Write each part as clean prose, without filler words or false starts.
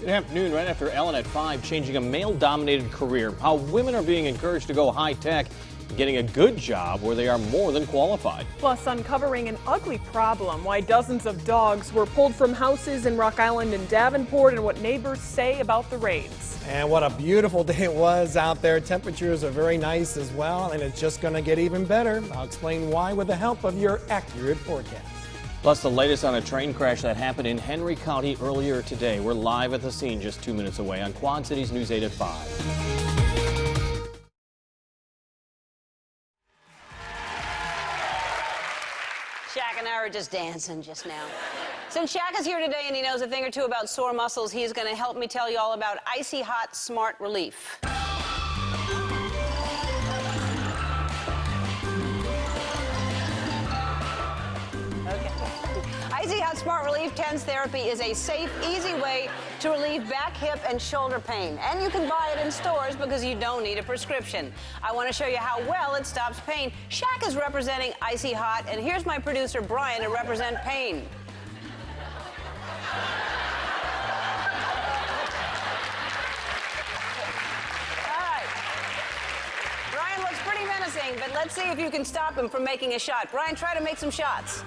Good afternoon. Right after Ellen at 5, changing a male-dominated career. How women are being encouraged to go high-tech, getting a good job where they are more than qualified. Plus, uncovering an ugly problem, why dozens of dogs were pulled from houses in Rock Island and Davenport, and what neighbors say about the raids. And what a beautiful day it was out there. Temperatures are very nice as well, and it's just going to get even better. I'll explain why with the help of your accurate forecast. Plus, the latest on a train crash that happened in Henry County earlier today. We're live at the scene just 2 minutes away on Quad Cities News 8 at 5. Shaq and I were just dancing just now. Since Shaq is here today and he knows a thing or two about sore muscles, he's going to help me tell you all about Icy Hot Smart Relief. Icy Hot Smart Relief TENS therapy is a safe, easy way to relieve back, hip, and shoulder pain. And you can buy it in stores because you don't need a prescription. I want to show you how well it stops pain. Shaq is representing Icy Hot, and here's my producer, Brian, to represent pain. All right. Brian looks pretty menacing, but let's see if you can stop him from making a shot. Brian, try to make some shots.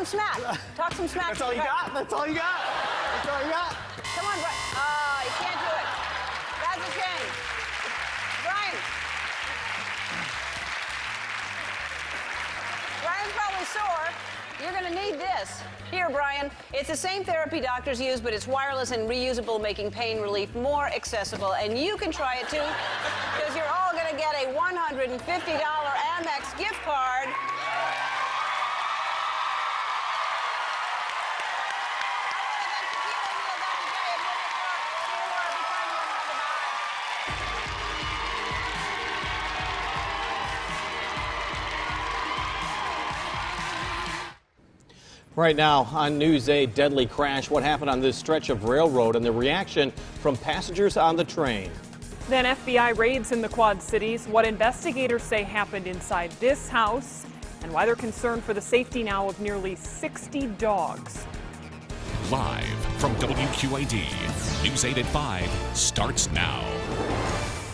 Smack. Talk some smack. That's all you got? That's all you got? That's all you got? Come on, Brian. Oh, you can't do it. That's a shame. Brian. Brian's probably sore. You're going to need this. Here, Brian. It's the same therapy doctors use, but it's wireless and reusable, making pain relief more accessible. And you can try it, too, because you're all going to get a $150 Amex gift card. Right now on News 8, deadly crash. What happened on this stretch of railroad and the reaction from passengers on the train. Then FBI raids in the Quad Cities, what investigators say happened inside this house, and why they're concerned for the safety now of nearly 60 dogs. Live from WQAD, News 8 at 5 starts now.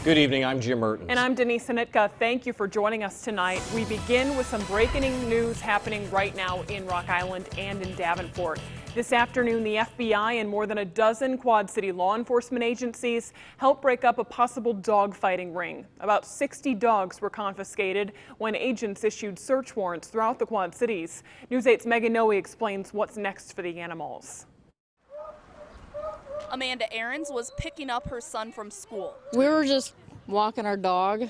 Good evening, I'm Jim Mertens. And I'm Denise Anitka. Thank you for joining us tonight. We begin with some breaking news happening right now in Rock Island and in Davenport. This afternoon, the FBI and more than a dozen Quad City law enforcement agencies helped break up a possible dogfighting ring. About 60 dogs were confiscated when agents issued search warrants throughout the Quad Cities. News 8's Melodie explains what's next for the animals. Amanda Aarons was picking up her son from school. We were just walking our dog,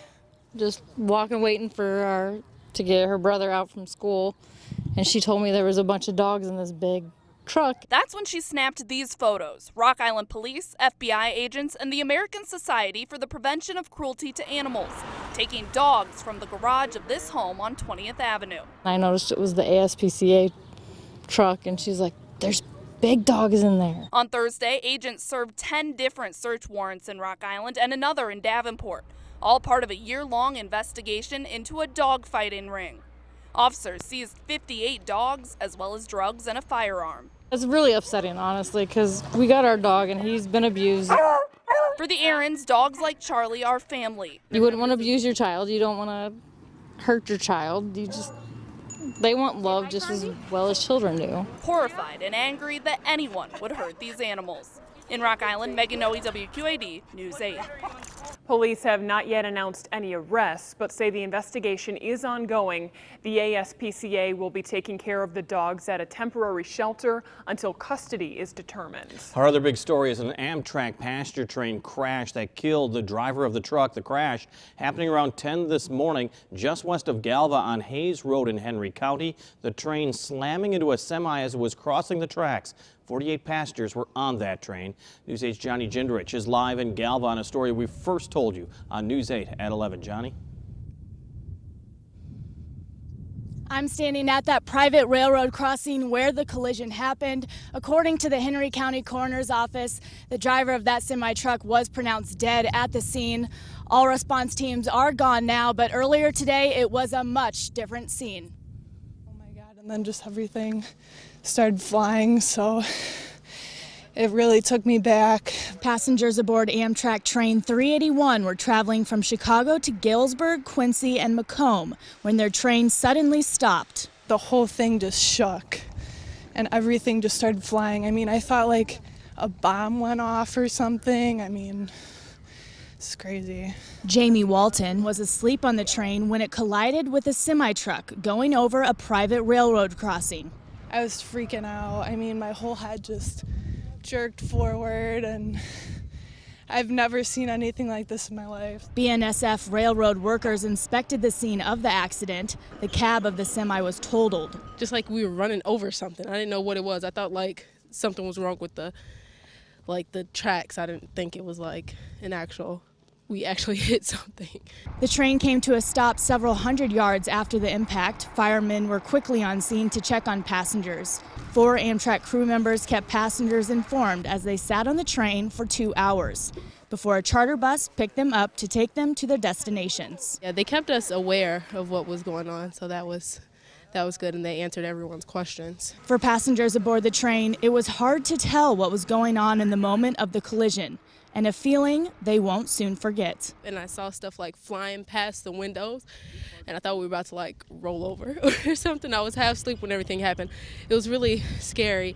waiting for to get her brother out from school, and she told me there was a bunch of dogs in this big truck. That's when she snapped these photos. Rock Island Police, FBI agents, and the American Society for the Prevention of Cruelty to Animals taking dogs from the garage of this home on 20th Avenue. I noticed it was the ASPCA truck, and she's like, "There's big dogs in there." On Thursday, agents served 10 different search warrants in Rock Island and another in Davenport, all part of a year-long investigation into a dogfighting ring. Officers seized 58 dogs, as well as drugs and a firearm. It's really upsetting, honestly, because we got our dog and he's been abused. For the Aarons, dogs like Charlie are family. You wouldn't want to abuse your child. You don't want to hurt your child. They want love just as well as children do. Horrified and angry that anyone would hurt these animals. In Rock Island, Melodie, WQAD, News 8. Police have not yet announced any arrests, but say the investigation is ongoing. The ASPCA will be taking care of the dogs at a temporary shelter until custody is determined. Our other big story is an Amtrak passenger train crash that killed the driver of the truck. The crash happening around 10 this morning just west of Galva on Hayes Road in Henry County. The train slamming into a semi as it was crossing the tracks. 48 passengers were on that train. News 8's Johnny Gendrich is live in Galva on a story we first told you on News 8 at 11. Johnny? I'm standing at that private railroad crossing where the collision happened. According to the Henry County Coroner's Office, the driver of that semi-truck was pronounced dead at the scene. All response teams are gone now, but earlier today it was a much different scene. Oh my God, and then just everything started flying, so it really took me back. Passengers aboard Amtrak train 381 were traveling from Chicago to Galesburg, Quincy, and Macomb when their train suddenly stopped. The whole thing just shook and everything just started flying. I mean, I thought like a bomb went off or something. I mean, it's crazy. Jamie Walton was asleep on the train when it collided with a semi-truck going over a private railroad crossing. I was freaking out. I mean, my whole head just jerked forward, and I've never seen anything like this in my life. BNSF railroad workers inspected the scene of the accident. The cab of the semi was totaled. Just like we were running over something. I didn't know what it was. I thought like something was wrong with the tracks. I didn't think it was like we actually hit something. The train came to a stop several hundred yards after the impact. Firemen were quickly on scene to check on passengers. 4 Amtrak crew members kept passengers informed as they sat on the train for 2 hours before a charter bus picked them up to take them to their destinations. Yeah, they kept us aware of what was going on, so that was good, and they answered everyone's questions. For passengers aboard the train, it was hard to tell what was going on in the moment of the collision, and a feeling they won't soon forget. And I saw stuff like flying past the windows, and I thought we were about to like roll over or something. I was half asleep when everything happened. It was really scary.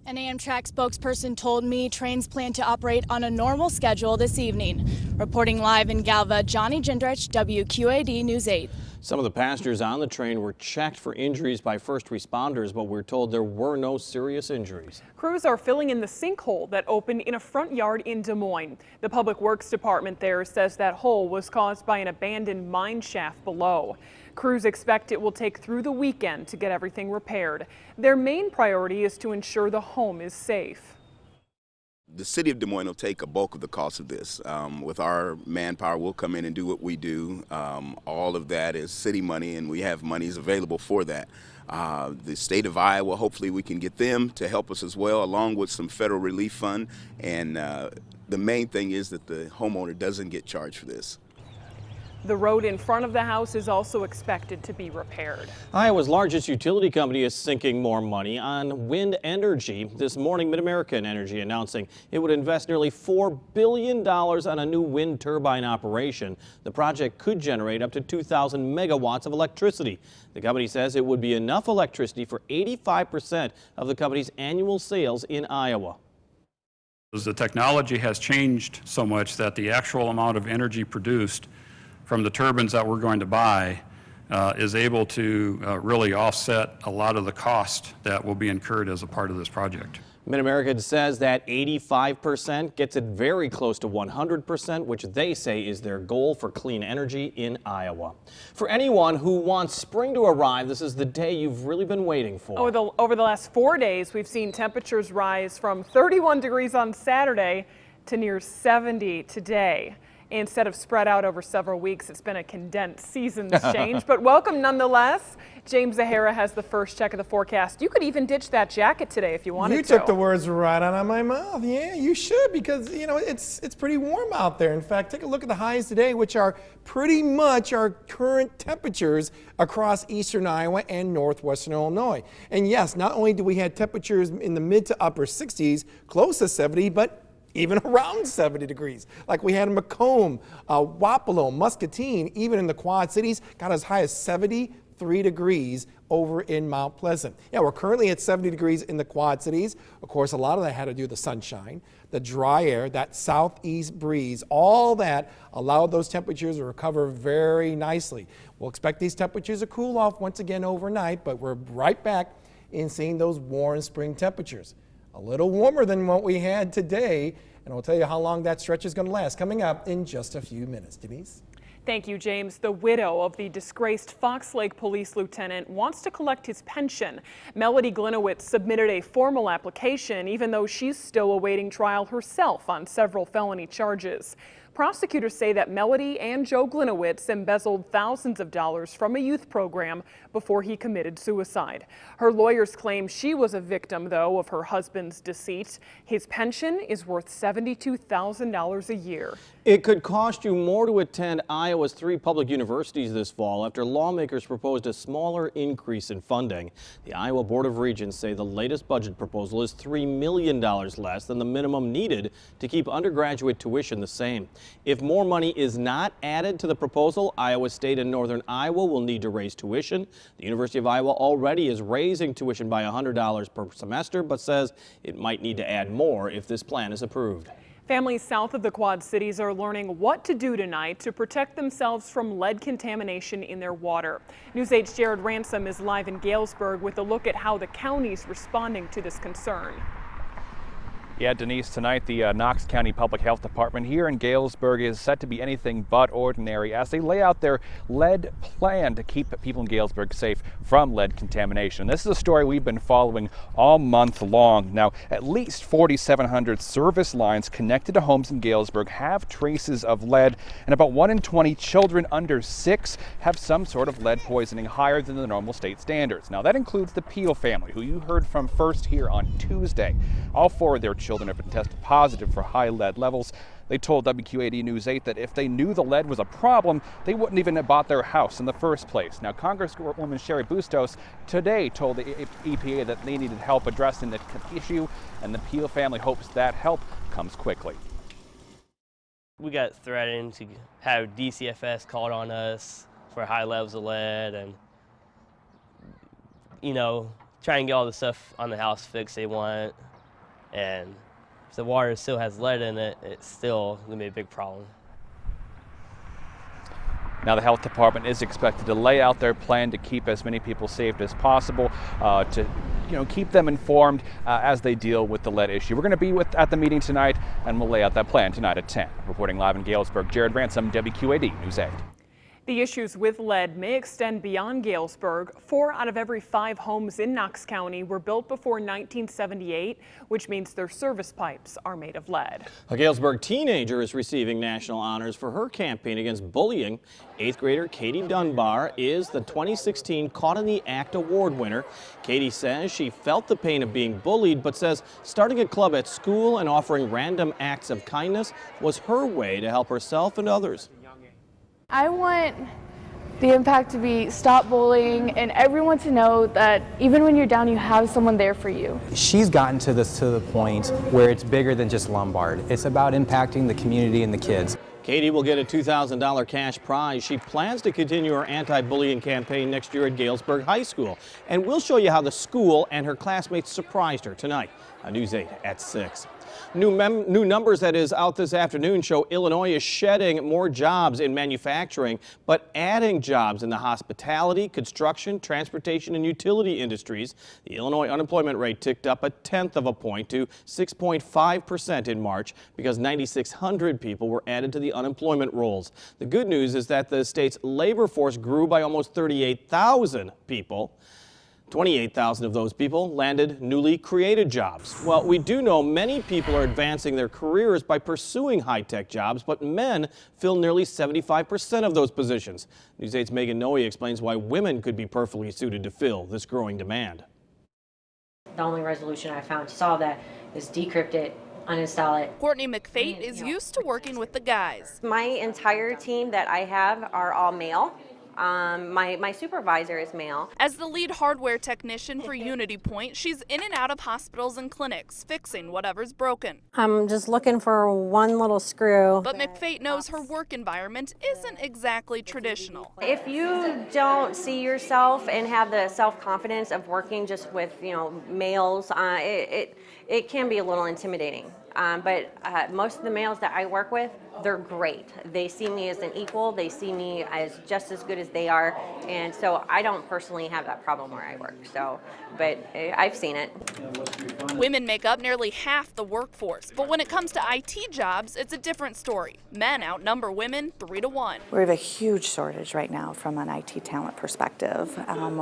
An Amtrak spokesperson told me trains plan to operate on a normal schedule this evening. Reporting live in Galva, Johnny Gendrich, WQAD News 8. Some of the passengers on the train were checked for injuries by first responders, but we're told there were no serious injuries. Crews are filling in the sinkhole that opened in a front yard in Des Moines. The Public Works Department there says that hole was caused by an abandoned mine shaft below. Crews expect it will take through the weekend to get everything repaired. Their main priority is to ensure the home is safe. The city of Des Moines will take a bulk of the cost of this. With our manpower, we'll come in and do what we do. All of that is city money, and we have monies available for that. The state of Iowa, hopefully we can get them to help us as well, along with some federal relief fund. And the main thing is that the homeowner doesn't get charged for this. The road in front of the house is also expected to be repaired. Iowa's largest utility company is sinking more money on wind energy. This morning, MidAmerican Energy announcing it would invest nearly $4 billion on a new wind turbine operation. The project could generate up to 2,000 megawatts of electricity. The company says it would be enough electricity for 85% of the company's annual sales in Iowa. The technology has changed so much that the actual amount of energy produced from the turbines that we're going to buy is able to really offset a lot of the cost that will be incurred as a part of this project. MidAmerican says that 85% gets it very close to 100%, which they say is their goal for clean energy in Iowa. For anyone who wants spring to arrive, this is the day you've really been waiting for. Over the last 4 days, we've seen temperatures rise from 31 degrees on Saturday to near 70 today. Instead of spread out over several weeks, it's been a condensed season's change, but welcome nonetheless. James Zahara has the first check of the forecast. You could even ditch that jacket today if you wanted to. You took the words right out of my mouth. Yeah, you should, because you know it's pretty warm out there. In fact, take a look at the highs today, which are pretty much our current temperatures across eastern Iowa and northwestern Illinois. And yes, not only do we have temperatures in the mid to upper 60s, close to 70, but even around 70 degrees, like we had in Macomb, Wapello, Muscatine, even in the Quad Cities, got as high as 73 degrees over in Mount Pleasant. Yeah, we're currently at 70 degrees in the Quad Cities. Of course, a lot of that had to do with the sunshine, the dry air, that southeast breeze, all that allowed those temperatures to recover very nicely. We'll expect these temperatures to cool off once again overnight, but we're right back in seeing those warm spring temperatures. A little warmer than what we had today, and I'll tell you how long that stretch is going to last coming up in just a few minutes. Denise? Thank you, James. The widow of the disgraced Fox Lake police lieutenant wants to collect his pension. Melodie Gliniewicz submitted a formal application, even though she's still awaiting trial herself on several felony charges. Prosecutors say that Melodie and Joe Gliniewicz embezzled thousands of dollars from a youth program before he committed suicide. Her lawyers claim she was a victim, though, of her husband's deceit. His pension is worth $72,000 a year. It could cost you more to attend Iowa's 3 public universities this fall after lawmakers proposed a smaller increase in funding. The Iowa Board of Regents say the latest budget proposal is $3 million less than the minimum needed to keep undergraduate tuition the same. If more money is not added to the proposal, Iowa State and Northern Iowa will need to raise tuition. The University of Iowa already is raising tuition by $100 per semester, but says it might need to add more if this plan is approved. Families south of the Quad Cities are learning what to do tonight to protect themselves from lead contamination in their water. News 8's Jared Ransom is live in Galesburg with a look at how the county's responding to this concern. Yeah, Denise, tonight the Knox County Public Health Department here in Galesburg is set to be anything but ordinary as they lay out their lead plan to keep people in Galesburg safe from lead contamination. This is a story we've been following all month long. Now, at least 4,700 service lines connected to homes in Galesburg have traces of lead, and about 1 in 20 children under 6 have some sort of lead poisoning higher than the normal state standards. Now, that includes the Peel family, who you heard from first here on Tuesday. All 4 of their children have been tested positive for high lead levels. They told WQAD News 8 that if they knew the lead was a problem, they wouldn't even have bought their house in the first place. Now, Congresswoman Sherry Bustos today told the EPA that they needed help addressing the issue, and the Peel family hopes that help comes quickly. We got threatened to have DCFS called on us for high levels of lead and, you know, try and get all the stuff on the house fixed they want. And if the water still has lead in it, it's still going to be a big problem. Now, the health department is expected to lay out their plan to keep as many people safe as possible, to keep them informed as they deal with the lead issue. We're going to be at the meeting tonight, and we'll lay out that plan tonight at 10. Reporting live in Galesburg, Jared Ransom, WQAD News 8. The issues with lead may extend beyond Galesburg. 4 out of every 5 homes in Knox County were built before 1978, which means their service pipes are made of lead. A Galesburg teenager is receiving national honors for her campaign against bullying. 8th grader Katie Dunbar is the 2016 Caught in the Act Award winner. Katie says she felt the pain of being bullied, but says starting a club at school and offering random acts of kindness was her way to help herself and others. I want the impact to be stop bullying and everyone to know that even when you're down, you have someone there for you. She's gotten to the point where it's bigger than just Lombard. It's about impacting the community and the kids. Katie will get a $2,000 cash prize. She plans to continue her anti-bullying campaign next year at Galesburg High School. And we'll show you how the school and her classmates surprised her tonight on News 8 at 6. New numbers that is out this afternoon show Illinois is shedding more jobs in manufacturing, but adding jobs in the hospitality, construction, transportation, and utility industries. The Illinois unemployment rate ticked up 1/10 of a point to 6.5% in March because 9,600 people were added to the unemployment rolls. The good news is that the state's labor force grew by almost 38,000 people. 28,000 of those people landed newly created jobs. Well, we do know many people are advancing their careers by pursuing high-tech jobs, but men fill nearly 75% of those positions. News 8's Megan Noe explains why women could be perfectly suited to fill this growing demand. The only resolution I found to solve that is decrypt it, uninstall it. Courtney McFate is used to working with the guys. My entire team that I have are all male. My supervisor is male. As the lead hardware technician for Unity Point, she's in and out of hospitals and clinics, fixing whatever's broken. I'm just looking for one little screw. But McFate knows her work environment isn't exactly traditional. If you don't see yourself and have the self-confidence of working just with, males, it can be a little intimidating. But most of the males that I work with, they're great. They see me as an equal. They see me as just as good as they are. And so I don't personally have that problem where I work. But I've seen it. Women make up nearly half the workforce. But when it comes to IT jobs, it's a different story. Men outnumber women 3 to 1. We have a huge shortage right now from an IT talent perspective,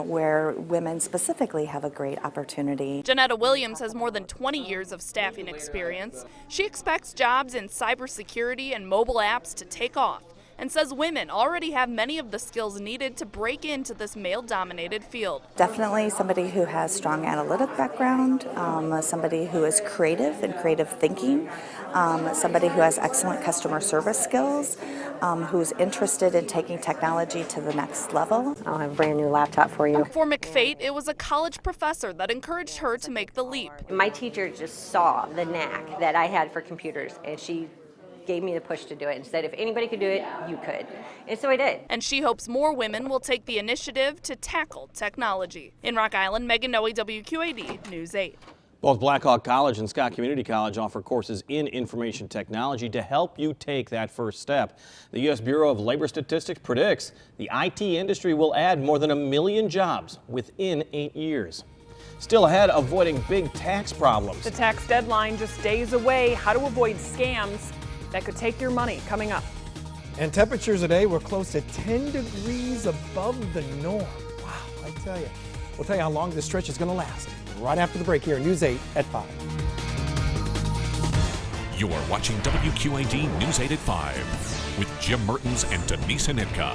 where women specifically have a great opportunity. Janetta Williams has more than 20 years of staffing experience. She expects jobs in cybersecurity and mobile apps to take off, and says women already have many of the skills needed to break into this male-dominated field. Definitely somebody who has strong analytic background, somebody who is creative and creative thinking, somebody who has excellent customer service skills, who's interested in taking technology to the next level. I'll have a brand new laptop for you. For McFate, it was a college professor that encouraged her to make the leap. My teacher just saw the knack that I had for computers, and she gave me the push to do it and said, if anybody could do it, you could. And so I did. And she hopes more women will take the initiative to tackle technology. In Rock Island, Megan Noe, WQAD News 8. Both Blackhawk College and Scott Community College offer courses in information technology to help you take that first step. The U.S. Bureau of Labor Statistics predicts the IT industry will add more than 1 million jobs within 8 years. Still ahead, avoiding big tax problems. The tax deadline just days away. How to avoid scams that could take your money, coming up. And temperatures today were close to 10 degrees above the norm. Wow, I tell you. We'll tell you how long this stretch is going to last right after the break here, News 8 at 5. You are watching WQAD News 8 at 5 with Jim Mertens and Denise Anitka.